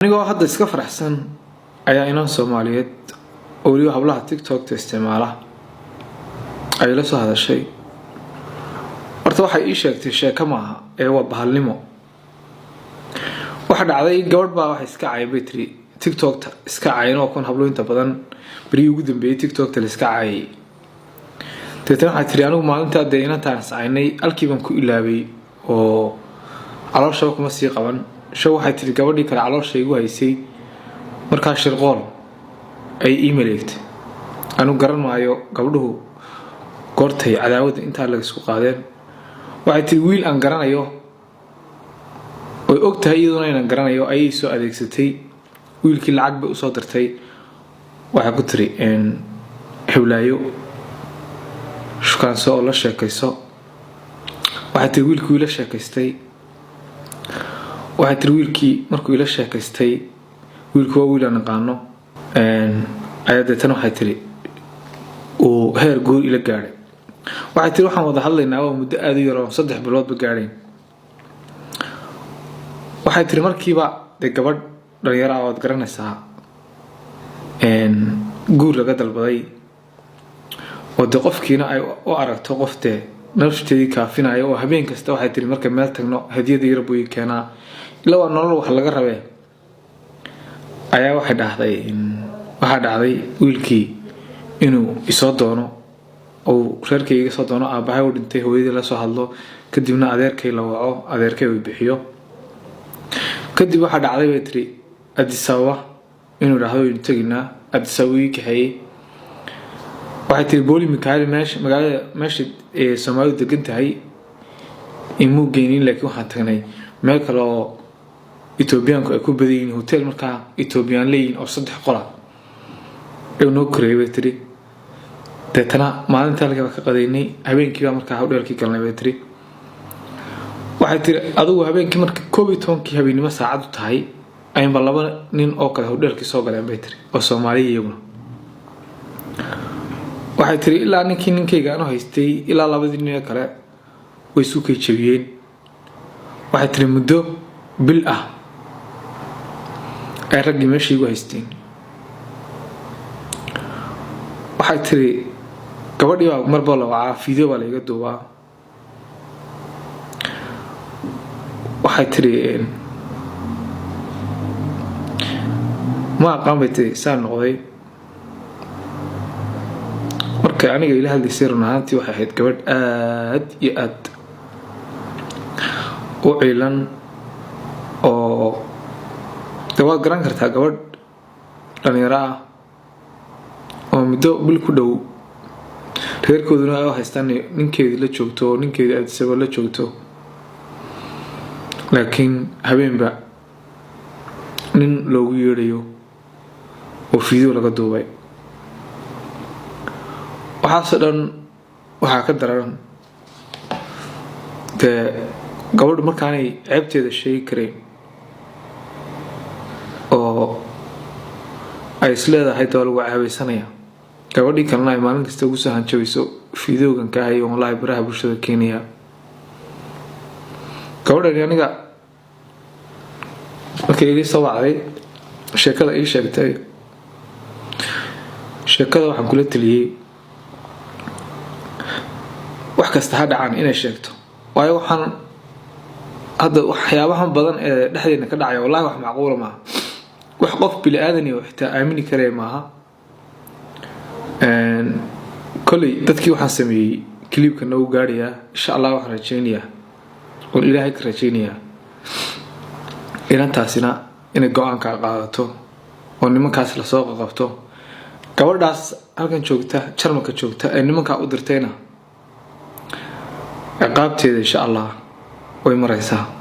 anigoo hadda iska faraxsan ayaa inaan Soomaaliyeed oo waliba hablaha TikTok isticmaala ay la soo hadashay. Horta waxay ii sheegtay sheeko maaha ee waa bahalnimo. Waxa dhacday gabadh baa wax iska caybay tiri TikTok iska caayno oo kon hablo inta badan bari ugu dambeeyay TikTok la iska caayay. Teetan waxay tiri anigu maalinta deena taan saaynay alkiiban ku ilaabay oo caloosha kuma sii qaban. waxay tiri gabadhii kale caloosha igu haysay markaa shirqool ay emaileytay anu garan maayo gabadhu goortay cadaawada inta la isku qaadeen. waxay tiri wiil aan garanayo oo ogtahay iyaduna inaan garanayo ay soo adeegsatay wiilkii lacag ba u soo dirtay. waxa ku tiri xawlaayo shukaanso oo la sheekayso. waxay tiri wiilkii la sheekaystay waxay tiri wiilkii markuu ila sheekaystay wiilku waa wiil aan qaano ayadatan waxay tiri oo heer goor ila gaaray. waxay tiri waxaan wada hadlaynaa oo muddo aad u yar oo 3 bilood ba gaareen. waxay tiri markiiba de gabadh dhalinyaro ah oo garanaysaa guur laga dalbaday oo de qofkiina ay u aragto qofte nafteedii kaafinayo oo habeen kasta waxay tiri marka meel tagno hadiyada yar buu keenaa ila waa nolol wax laga rabay. ayaa waxa dhacday wiilkii inuu isoo doono oo reerkayga soo doono aabahay u dhintay hooyadii la soo hadlo kadibna adeerkay la waco adeerkay uu bixiyo. kadib waxa dhacday bay tiri Addis Ababa inuu raahdo in tagina Addis Ababa ka hayay. waxay tiri booli mikaayil magaalada meesha ee Soomaalidu degan tahay inuu geenin laakiin waxa tagnay meel kale oo Ethiopian-ku ay ku badiyeen hotel markaa Ethiopian leeyin oo 3 qol ah ee noo kureeyay tiri. teetana maalinta laga ka qadeynay habeenkii markaa hawdheelkii galnay bay tiri. waxay tiri adigu habeenkii marka 12 habeenimo saacad u tahay ayba laba nin oo kale hawdheelkii soo galeen bay tiri oo Soomaaliya iyaguna. waxay tiri ilaa ninkayga aanu haystay ilaa labadii nin kale way suukay jabiyeen. waxay tiri muddo bil ah ay ragii meeshii igu haysteen. waxay tiri gabadhii baa marba la wacaa video baa laga duubaa. waxay tiri ma aqaan bay tiri saan noqday marka aniga ila hadlaysay runaantii waxay ahayd gabadh aad iyo aad u ciilan oo dawa garan kartaa gabadh dhalinyaro ah oo muddo bil ku dhow reerkooduna ay haystaan ninkeedii la joogto ninkeedii Addis Ababa la joogto laakiin habeenba nin loogu yeerayo oo video laga duubay. waxaas dhan waxa ka daran de gabadh markaanay ceebteeda sheegi kareen oo ay isleedahay dawal lagu caawisanaya gabadhii kalena ay maalin kasta ugu soo hanjabayso videogan ka hayo online baraha bulshada Kenya. gabadhani aniga markay ii soo wacday sheekada ii sheegtay sheekada waxaan kula taliyay wax kasta ha dhacaan inay sheegto waayo waxaan hadda waxyaabahan badan ee dhaxdeena ka dhacay wallahi wax macquul ma wax qof bili aadan iyo xitaa aamini karay maaha. kulli dadkii waxaan sameeyay clipka noo gaariya insha Allah waxaan rajeynayaa oo Ilaahay ka rajeynayaa inantaasina inay go'aan ka qaadato oo nimankaas la soo qabto. gabadhaas halkan joogta Jarmalka joogta ee nimanka u dirtayna ciqaabteeda insha Allah way maraysaa.